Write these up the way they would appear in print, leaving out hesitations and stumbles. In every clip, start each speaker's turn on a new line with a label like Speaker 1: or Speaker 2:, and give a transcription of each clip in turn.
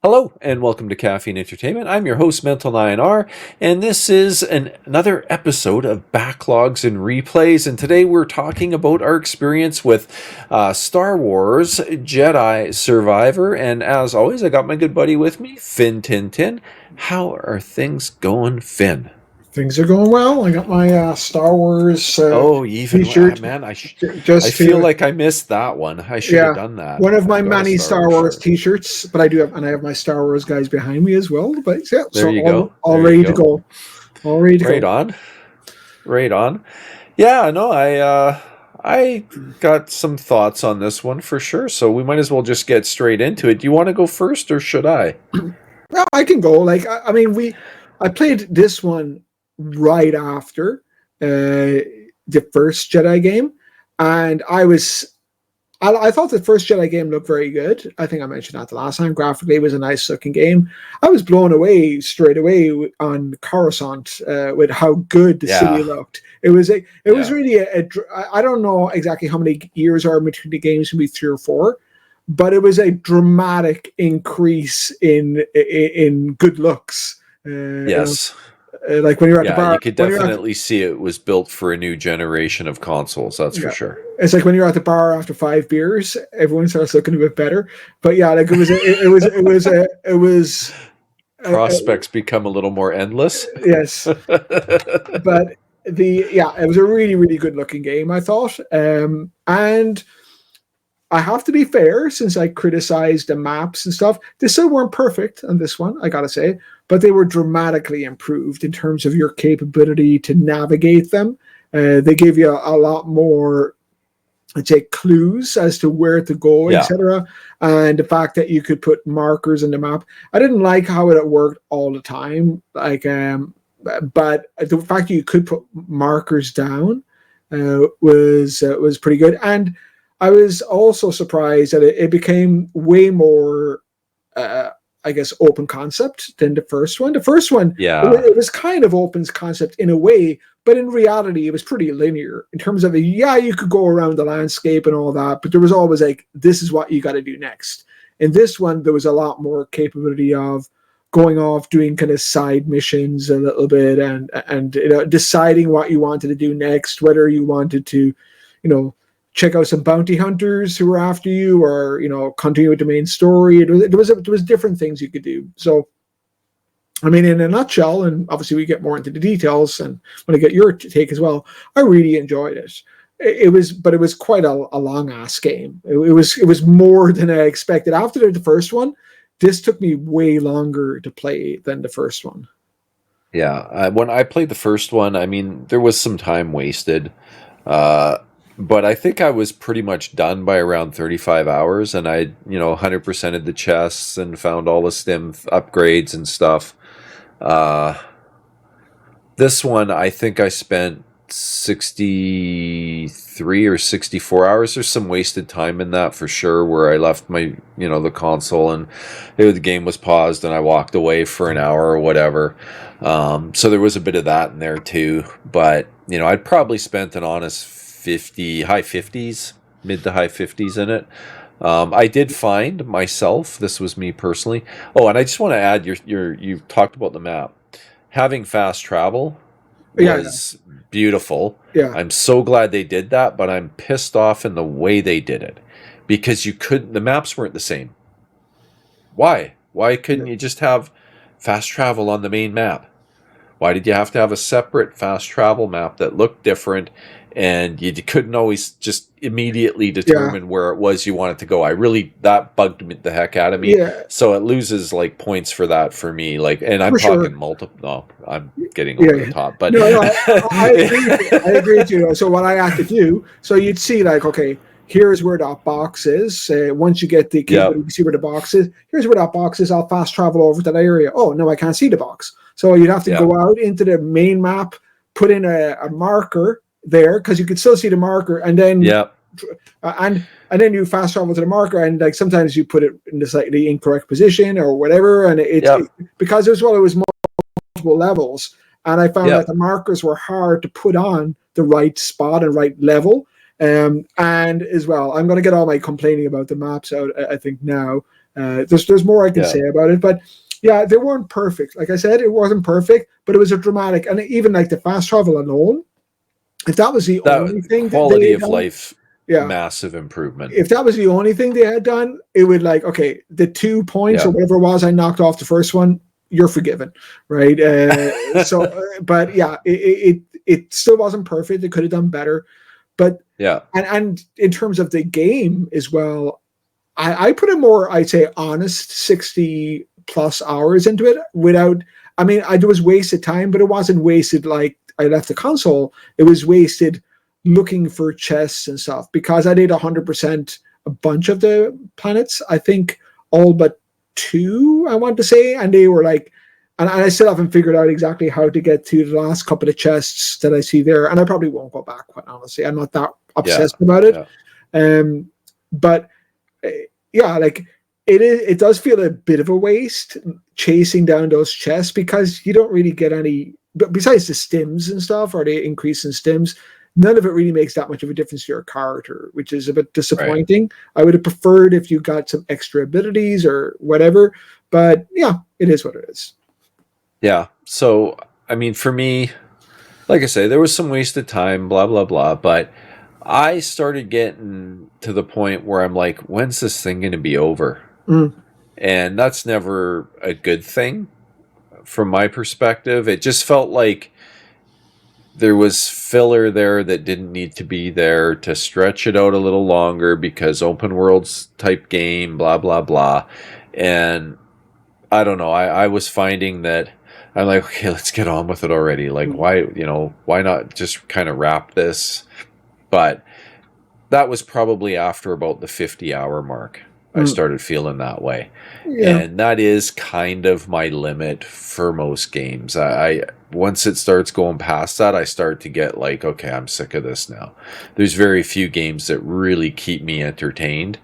Speaker 1: Hello and welcome to Caffeine Entertainment. I'm your host, Mental 9R, and this is another episode of Backlogs and Replays. And today we're talking about our experience with Star Wars Jedi Survivor. And as always, I got my good buddy with me, Finn Tin. How are things going, Finn?
Speaker 2: Things are going well. I got my Star Wars
Speaker 1: Oh, even
Speaker 2: T-shirt
Speaker 1: man, I
Speaker 2: just
Speaker 1: feel
Speaker 2: to
Speaker 1: like I missed that one. I should have
Speaker 2: yeah,
Speaker 1: done that.
Speaker 2: one of my
Speaker 1: I've got a
Speaker 2: many
Speaker 1: Star
Speaker 2: Star
Speaker 1: Wars
Speaker 2: Wars
Speaker 1: shirt.
Speaker 2: T-shirts. But I have my Star Wars guys behind me as well. But yeah,
Speaker 1: There
Speaker 2: so
Speaker 1: you
Speaker 2: all,
Speaker 1: go.
Speaker 2: all
Speaker 1: There you
Speaker 2: ready to
Speaker 1: go.
Speaker 2: go. All ready to
Speaker 1: Right
Speaker 2: go.
Speaker 1: on. Right on. Yeah, no, I got some thoughts on this one for sure, so we might as well just get straight into it. Do you want to go first or should I?
Speaker 2: Well, I can go. I played this one right after the first Jedi game, and I thought the first Jedi game looked very good. I think I mentioned that the last time. Graphically, it was a nice looking game. I was blown away straight away on Coruscant with how good the city
Speaker 1: Yeah,
Speaker 2: looked. It was
Speaker 1: yeah,
Speaker 2: really I don't know exactly how many years are between the games, maybe 3 or 4, but it was a dramatic increase in good looks.
Speaker 1: yes.
Speaker 2: Like when you're at the
Speaker 1: Yeah,
Speaker 2: bar,
Speaker 1: you could
Speaker 2: when you're at
Speaker 1: definitely see it was built for a new generation of consoles, that's for
Speaker 2: yeah.
Speaker 1: sure.
Speaker 2: It's like when you're at the bar after 5 beers, everyone starts looking a bit better. But yeah, like it was
Speaker 1: Prospects become a little more endless.
Speaker 2: yes, but it was a really really good looking game, I thought. And I have to be fair, since I criticized the maps and stuff, they still weren't perfect on this one, I gotta say, but they were dramatically improved in terms of your capability to navigate them. They gave you a lot more, I'd say, clues as to where to go,
Speaker 1: Yeah,
Speaker 2: etc. And the fact that you could put markers in the map. I didn't like how it worked all the time. But the fact that you could put markers down was pretty good. And I was also surprised that it became way more, uh, I guess, open concept than the first one. The first one,
Speaker 1: yeah,
Speaker 2: it was kind of open concept in a way, but in reality, it was pretty linear in terms of, yeah, you could go around the landscape and all that, but there was always like, this is what you got to do next. In this one, there was a lot more capability of going off, doing kind of side missions a little bit, and deciding what you wanted to do next, whether you wanted to, you know, check out some bounty hunters who were after you, or continue with the main story. There was different things you could do. So I mean, in a nutshell, and obviously we get more into the details, and when I get your take as well, I really enjoyed it. But it was quite a long ass game. It was more than I expected. After the first one, this took me way longer to play than the first one.
Speaker 1: yeah. When I played the first one, I mean, there was some time wasted. Uh, but I think I was pretty much done by around 35 hours, and I, 100%ed the chests and found all the stim upgrades and stuff. Uh, this one, I think I spent 63 or 64 hours. There's some wasted time in that for sure, where I left my, the console and the game was paused and I walked away for an hour or whatever. So there was a bit of that in there too. But, I'd probably spent an honest 50, high 50s, mid to high 50s in it. I did find myself, this was me personally. Oh, and I just want to add, you talked about the map. Having fast travel
Speaker 2: Yeah,
Speaker 1: was beautiful.
Speaker 2: yeah,
Speaker 1: I'm so glad they did that, but I'm pissed off in the way they did it because the maps weren't the same. Why? Why
Speaker 2: yeah.
Speaker 1: couldn't you just have fast travel on the main map? Why did you have to have a separate fast travel map that looked different and you couldn't always just immediately
Speaker 2: Yeah.
Speaker 1: determine where it was you wanted to go? That bugged the heck out of me.
Speaker 2: Yeah,
Speaker 1: So it loses like points for that for me. Like, and I'm
Speaker 2: for sure.
Speaker 1: talking multiple. No, I'm getting
Speaker 2: Yeah,
Speaker 1: over the
Speaker 2: yeah.
Speaker 1: top, but
Speaker 2: No, no, I agree with you. I agree with you. So what I had to do, so you'd see like, okay, here's where that box is. Once you get the
Speaker 1: yep,
Speaker 2: capability to see where the box is, here's where that box is. I'll fast travel over to that area. Oh, no, I can't see the box. So you'd have to
Speaker 1: yeah,
Speaker 2: go out into the main map, put in a marker there, because you could still see the marker, and then
Speaker 1: yep,
Speaker 2: and then you fast travel to the marker, and like sometimes you put it in the slightly incorrect position or whatever, and
Speaker 1: yep,
Speaker 2: because it was multiple levels, and I found that
Speaker 1: yep,
Speaker 2: the markers were hard to put on the right spot and right level. And as well, I'm going to get all my complaining about the maps out, I think, now. There's more I can
Speaker 1: Yeah.
Speaker 2: say about it, but yeah, they weren't perfect. Like I said, it wasn't perfect, but it was a dramatic, and even like the fast travel alone, if that was the only
Speaker 1: That
Speaker 2: thing that they
Speaker 1: quality
Speaker 2: had
Speaker 1: of
Speaker 2: done,
Speaker 1: life,
Speaker 2: yeah,
Speaker 1: massive improvement.
Speaker 2: if that was the only thing they had done, it would like, okay, the 2 points or
Speaker 1: Yeah.
Speaker 2: whatever it was I knocked off the first one, you're forgiven, right? But yeah, it still wasn't perfect. It could have done better, but
Speaker 1: Yeah.
Speaker 2: and in terms of the game as well, I put a more, I'd say, honest 60+ hours into it without. I mean, there was wasted time, but it wasn't wasted like I left the console. It was wasted looking for chests and stuff because I did 100% a bunch of the planets. I think all but two, I want to say, and they were like, and I still haven't figured out exactly how to get to the last couple of chests that I see there, and I probably won't go back. Quite honestly, I'm not that
Speaker 1: Yeah.
Speaker 2: obsessed about it.
Speaker 1: Yeah.
Speaker 2: But yeah, like it does feel a bit of a waste chasing down those chests because you don't really get any. But besides the stims and stuff, or the increase in stims, none of it really makes that much of a difference to your character, which is a bit
Speaker 1: Right.
Speaker 2: disappointing. I would have preferred if you got some extra abilities or whatever, but yeah, it is what it is.
Speaker 1: Yeah. So, I mean, for me, like I say, there was some wasted time, blah, blah, blah. But I started getting to the point where I'm like, when's this thing going to be over?
Speaker 2: Mm,
Speaker 1: And that's never a good thing from my perspective. It just felt like there was filler there that didn't need to be there to stretch it out a little longer because open worlds type game, blah, blah, blah. And I don't know. I was finding that I'm like, okay, let's get on with it already. Like,
Speaker 2: mm,
Speaker 1: why not just kind of wrap this? But that was probably after about the 50-hour mark. I
Speaker 2: mm.
Speaker 1: started feeling that way.
Speaker 2: Yeah.
Speaker 1: And that is kind of my limit for most games. I once it starts going past that, I start to get like, okay, I'm sick of this now. There's very few games that really keep me entertained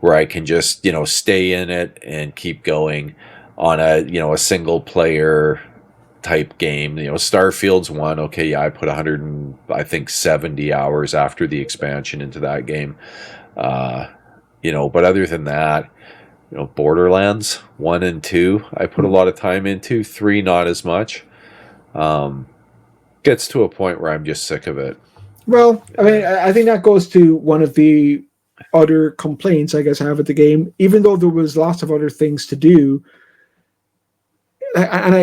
Speaker 1: where I can just, stay in it and keep going on a single player type game. Starfield's one. Okay, yeah, I put 100 and I think 70 hours after the expansion into that game. Uh, but other than that, Borderlands 1 and 2, I put a
Speaker 2: Mm.
Speaker 1: lot of time into. 3, not as much. Um, Gets to a point where I'm just sick of it.
Speaker 2: Well, I mean, I think that goes to one of the other complaints I guess I have with the game. Even though there was lots of other things to do, and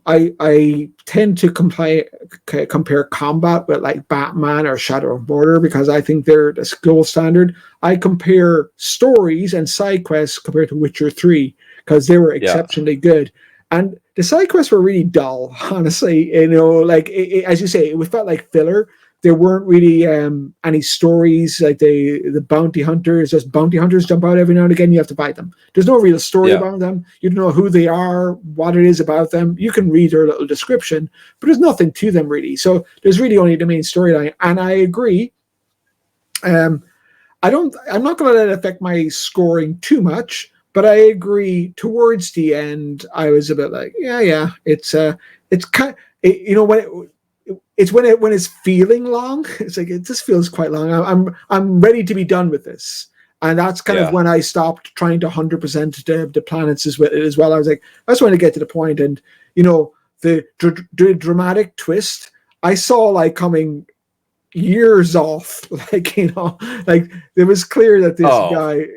Speaker 2: I tend to compare combat with like Batman or Shadow of Mordor because I think they're the gold standard. I compare stories and side quests compared to Witcher 3 because they were
Speaker 1: Yeah,
Speaker 2: exceptionally good. And the side quests were really dull, honestly. Like as you say, it felt like filler. There weren't really any stories like the bounty hunters. Just bounty hunters jump out every now and again. You have to fight them. There's no real story
Speaker 1: yeah,
Speaker 2: about them. You don't know who they are, what it is about them. You can read their little description, but there's nothing to them really. So there's really only the main storyline. And I agree. Um, I don't. I'm not going to let it affect my scoring too much, but I agree. Towards the end, I was a bit like, yeah. It's kind. When when it's feeling long. It's like it just feels quite long. I'm ready to be done with this, and that's kind of
Speaker 1: yeah,
Speaker 2: when I stopped trying to 100% the planets as well. I was like, I just want to get to the point, and the dramatic twist I saw like coming years off. Like it was clear that this
Speaker 1: Oh,
Speaker 2: guy,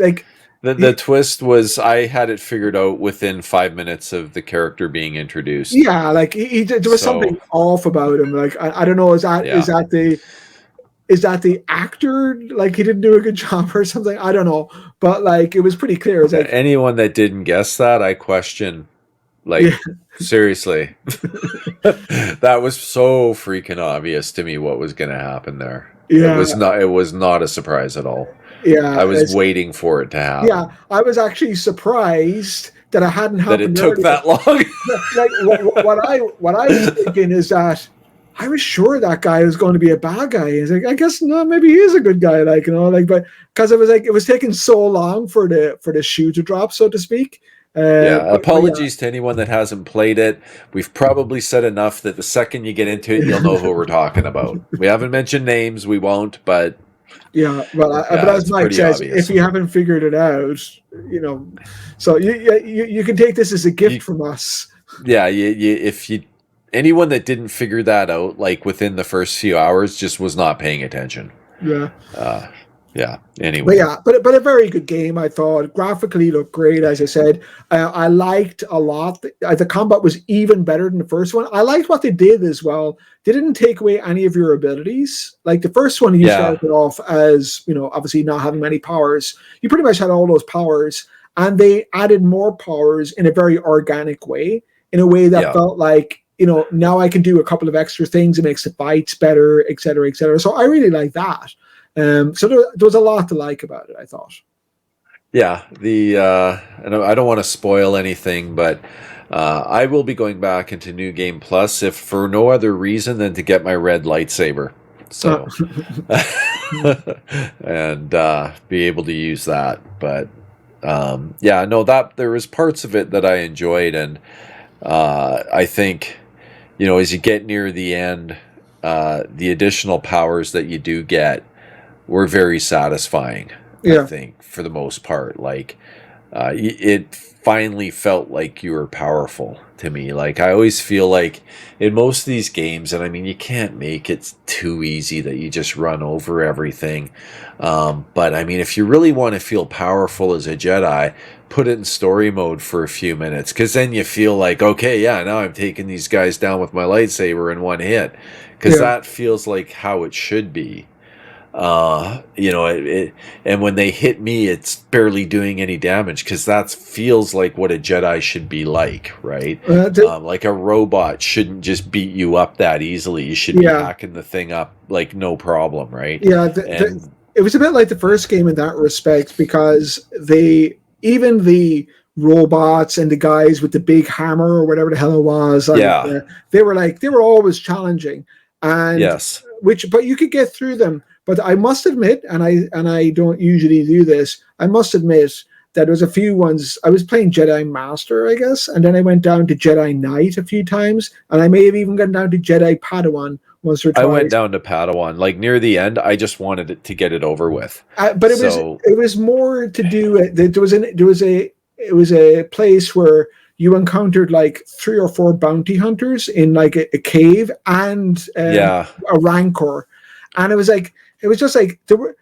Speaker 2: like,
Speaker 1: the twist was I had it figured out within 5 minutes of the character being introduced.
Speaker 2: yeah, like there was something
Speaker 1: So
Speaker 2: off about him. Like I don't know,
Speaker 1: yeah,
Speaker 2: is that the actor, like he didn't do a good job or something? I don't know, but like it was pretty clear. It's like,
Speaker 1: anyone that didn't guess that, I question.
Speaker 2: yeah,
Speaker 1: Like, seriously. That was so freaking obvious to me what was going to happen there.
Speaker 2: yeah,
Speaker 1: It was not a surprise at all.
Speaker 2: yeah,
Speaker 1: I was waiting for it to
Speaker 2: yeah.
Speaker 1: happen.
Speaker 2: I was actually surprised that it hadn't
Speaker 1: That it
Speaker 2: happened
Speaker 1: took
Speaker 2: earlier.
Speaker 1: that long.
Speaker 2: Like what I was thinking is that I was sure that guy was going to be a bad guy. He's like, I guess no, maybe he is a good guy. Like like, but because it was taking so long for the shoe to drop, so to speak.
Speaker 1: Yeah,
Speaker 2: But yeah,
Speaker 1: apologies to anyone that hasn't played it. We've probably said enough that the second you get into it, you'll know who we're talking about. We haven't mentioned names, we won't, but
Speaker 2: Yeah, well, but
Speaker 1: Yeah,
Speaker 2: as
Speaker 1: it's
Speaker 2: Mike
Speaker 1: pretty
Speaker 2: says, if
Speaker 1: obvious.
Speaker 2: you haven't figured it out, you know, so you can take this as a gift
Speaker 1: You,
Speaker 2: from us.
Speaker 1: yeah, if you anyone that didn't figure that out like within the first few hours just was not paying attention.
Speaker 2: Yeah.
Speaker 1: Uh, yeah.
Speaker 2: But
Speaker 1: Anyway,
Speaker 2: yeah, but a very good game. I thought graphically looked great. As I said, I liked a lot. The combat was even better than the first one. I liked what they did as well. They didn't take away any of your abilities. Like the first one, you
Speaker 1: yeah,
Speaker 2: started off as obviously not having many powers. You pretty much had all those powers, and they added more powers in a very organic way, in a way that
Speaker 1: yeah.
Speaker 2: felt like now I can do a couple of extra things. It makes the fights better, et cetera, et cetera. So I really like that. So there was a lot to like about it, I thought.
Speaker 1: Yeah, and I don't want to spoil anything, but I will be going back into New Game Plus if for no other reason than to get my red lightsaber.
Speaker 2: Uh,
Speaker 1: So, and be able to use that. But yeah, no, that there was parts of it that I enjoyed, and I think as you get near the end, the additional powers that you do get were very satisfying. I
Speaker 2: yeah,
Speaker 1: think for the most part, like it finally felt like you were powerful to me. Like I always feel like in most of these games, and I mean, you can't make it too easy that you just run over everything. But I mean, if you really want to feel powerful as a Jedi, put it in story mode for a few minutes, because then you feel like, okay, yeah, now I'm taking these guys down with my lightsaber in one hit, because
Speaker 2: yeah.
Speaker 1: that feels like how it should be. And when they hit me, it's barely doing any damage, because that feels like what a Jedi should be like, right?
Speaker 2: The,
Speaker 1: Like a robot shouldn't just beat you up that easily. You should be
Speaker 2: yeah,
Speaker 1: hacking the thing up like no problem, right?
Speaker 2: yeah.
Speaker 1: And
Speaker 2: It was a bit like the first game in that respect because even the robots and the guys with the big hammer or whatever the hell it was,
Speaker 1: yeah,
Speaker 2: they were always challenging, and
Speaker 1: yes,
Speaker 2: but you could get through them. But I must admit, and I don't usually do this, I must admit that there was a few ones. I was playing Jedi Master, I guess, and then I went down to Jedi Knight a few times, and I may have even gone down to Jedi Padawan once or
Speaker 1: I went
Speaker 2: twice.
Speaker 1: down to Padawan. Like near the end, I just wanted it to get it over with.
Speaker 2: But
Speaker 1: So
Speaker 2: it was more to do. There was a place where you encountered like 3 or 4 bounty hunters in like a cave and
Speaker 1: yeah,
Speaker 2: a rancor, and it was just like there were.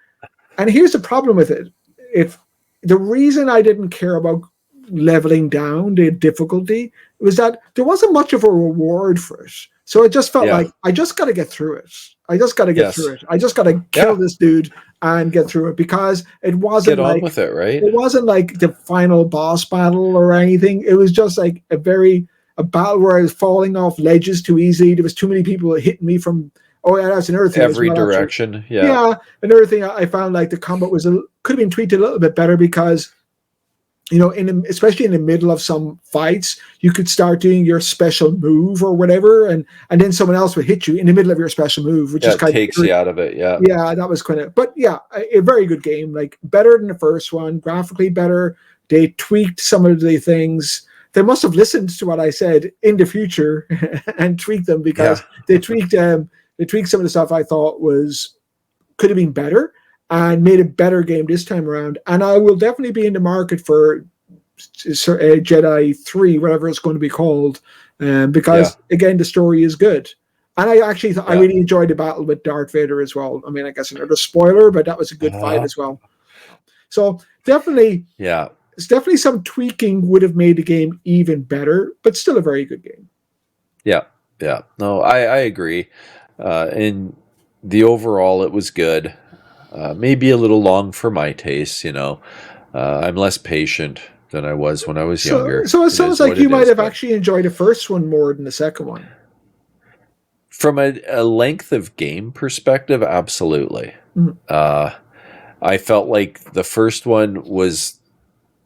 Speaker 2: And here's the problem with it: if the reason I didn't care about leveling down the difficulty was that there wasn't much of a reward for it. So it just felt
Speaker 1: yeah,
Speaker 2: like I just got to get through it. I just got to get through
Speaker 1: yes,
Speaker 2: it. I just got to kill
Speaker 1: yeah.
Speaker 2: this dude and get through it because
Speaker 1: Get on with it, right?
Speaker 2: it wasn't like the final boss battle or anything. It was just like a battle where I was falling off ledges too easily. There was too many people hitting me from. Oh yeah, that's another thing as
Speaker 1: Every
Speaker 2: well. Actually,
Speaker 1: direction, yeah.
Speaker 2: yeah, another thing I found like the combat could have been tweaked a little bit better because especially in the middle of some fights, you could start doing your special move or whatever, and then someone else would hit you in the middle of your special move, which
Speaker 1: Yeah,
Speaker 2: is
Speaker 1: it
Speaker 2: kind of
Speaker 1: takes you out of it. Yeah.
Speaker 2: yeah, that was kind of. But yeah, a very good game, like better than the first one, graphically better. They tweaked some of the things. They must have listened to what I said in the future and tweaked them because
Speaker 1: Yeah.
Speaker 2: they tweaked some of the stuff I thought could have been better and made a better game this time around. And I will definitely be in the market for Jedi 3, whatever it's going to be called,
Speaker 1: Yeah.
Speaker 2: because again, the story is good. And I actually I
Speaker 1: Yeah.
Speaker 2: really enjoyed the battle with Darth Vader as well. I mean, I guess another spoiler, but that was a good fight
Speaker 1: Uh,
Speaker 2: as well. So definitely,
Speaker 1: yeah.
Speaker 2: it's definitely some tweaking would have made the game even better, but still a very good game.
Speaker 1: Yeah. Yeah. No, I agree. In the overall, it was good. Maybe a little long for my taste. I'm less patient than I was when I was younger.
Speaker 2: So it
Speaker 1: It
Speaker 2: sounds
Speaker 1: is
Speaker 2: like
Speaker 1: what
Speaker 2: you
Speaker 1: it
Speaker 2: might
Speaker 1: is.
Speaker 2: have
Speaker 1: But
Speaker 2: actually enjoyed the first one more than the second one.
Speaker 1: from a length of game perspective, absolutely.
Speaker 2: Mhm.
Speaker 1: Uh, I felt like the first one was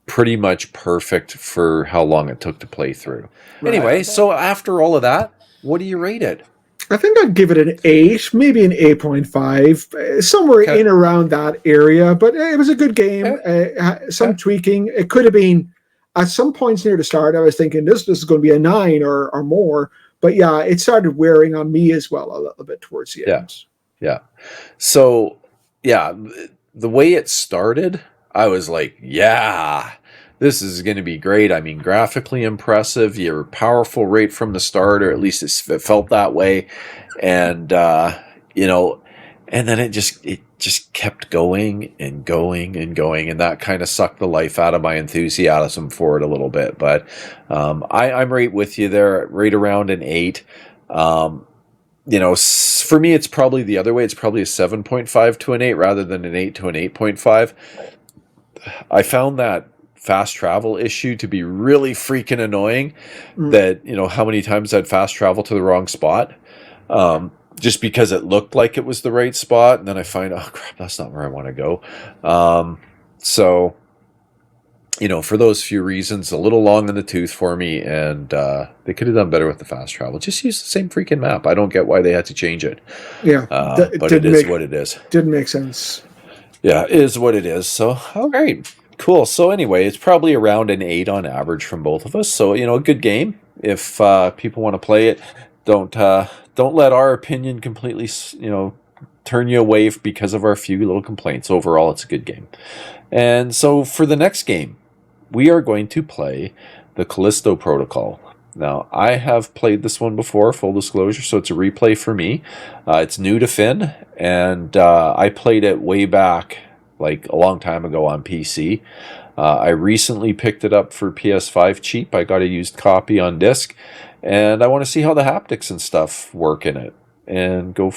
Speaker 1: pretty much perfect for how long it took to play through.
Speaker 2: Right.
Speaker 1: Anyway, so after all of that, what do you rate it?
Speaker 2: I think I'd give it an 8, maybe an 8.5, somewhere
Speaker 1: Okay.
Speaker 2: in around that area. But it was a good game.
Speaker 1: Okay.
Speaker 2: Some
Speaker 1: Okay.
Speaker 2: tweaking. It could have been at some points near the start. I was thinking this is going to be a 9 or more. But yeah, it started wearing on me as well a little bit towards the
Speaker 1: Yeah.
Speaker 2: end.
Speaker 1: Yeah. So yeah, the way it started, I was like, yeah, this is going to be great. I mean, graphically impressive. You're powerful right from the start, or at least it felt that way. And, you know, and then it just kept going and going and going. And that kind of sucked the life out of my enthusiasm for it a little bit. But I'm right with you there, right around an 8. Um, for me, it's probably the other way. It's probably a 7.5 to an 8 rather than an 8 to an 8.5. I found that fast travel issue to be really freaking annoying.
Speaker 2: Mm.
Speaker 1: That, how many times I'd fast travel to the wrong spot. Just because it looked like it was the right spot. And then I find, oh crap, that's not where I want to go. So, for those few reasons, a little long in the tooth for me, and they could have done better with the fast travel. Just use the same freaking map. I don't get why they had to change it.
Speaker 2: Yeah,
Speaker 1: But it is what it is.
Speaker 2: Didn't make sense.
Speaker 1: Yeah, it is what it is. So, all right, cool. So anyway, it's probably around an 8 on average from both of us. So, a good game. If people want to play it, don't let our opinion completely, turn you away because of our few little complaints. Overall, it's a good game. And so for the next game, we are going to play the Callisto Protocol. Now, I have played this one before, full disclosure, so it's a replay for me. It's new to Finn, and I played it way back, like a long time ago on PC. I recently picked it up for PS5 cheap. I got a used copy on disc, and I want to see how the haptics and stuff work in it, and go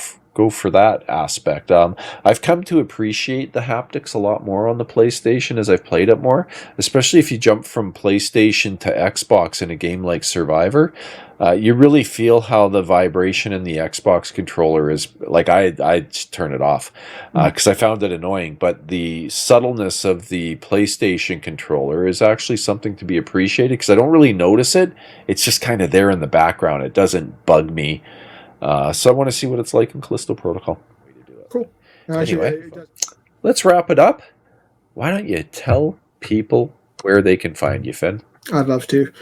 Speaker 1: for that aspect. I've come to appreciate the haptics a lot more on the PlayStation as I've played it more, especially if you jump from PlayStation to Xbox in a game like Survivor. You really feel how the vibration in the Xbox controller is. Like, I just turn it off because I found it annoying. But the subtleness of the PlayStation controller is actually something to be appreciated because I don't really notice it. It's just kind of there in the background. It doesn't bug me. So I want to see what it's like in Callisto Protocol.
Speaker 2: Cool.
Speaker 1: Anyway, let's wrap it up. Why don't you tell people where they can find you, Finn?
Speaker 2: I'd love to.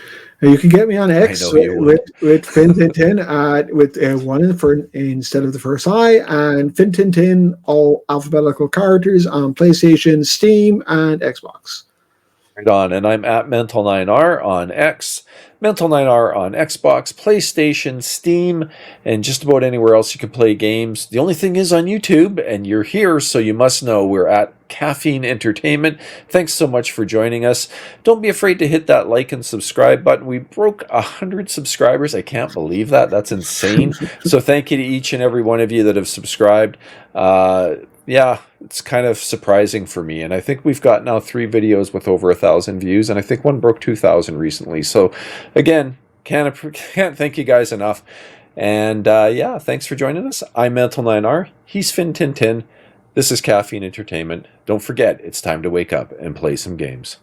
Speaker 2: You can get me on X with Fintintin with one instead of the first I, and Fintintin, all alphabetical characters on PlayStation, Steam, and Xbox.
Speaker 1: Right on. And I'm at Mental9R on X, Mental9R on Xbox, PlayStation, Steam, and just about anywhere else you can play games. The only thing is on YouTube, and you're here, so you must know we're at Caffeine Entertainment. Thanks so much for joining us. Don't be afraid to hit that like and subscribe button. We broke 100 subscribers. I can't believe that. That's insane. So thank you to each and every one of you that have subscribed. Yeah, it's kind of surprising for me. And I think we've got now 3 videos with over 1,000 views, and I think one broke 2,000 recently. So again, can't thank you guys enough. And yeah, thanks for joining us. I'm Mental9R. He's Finn Tintin. This is Caffeine Entertainment. Don't forget, it's time to wake up and play some games.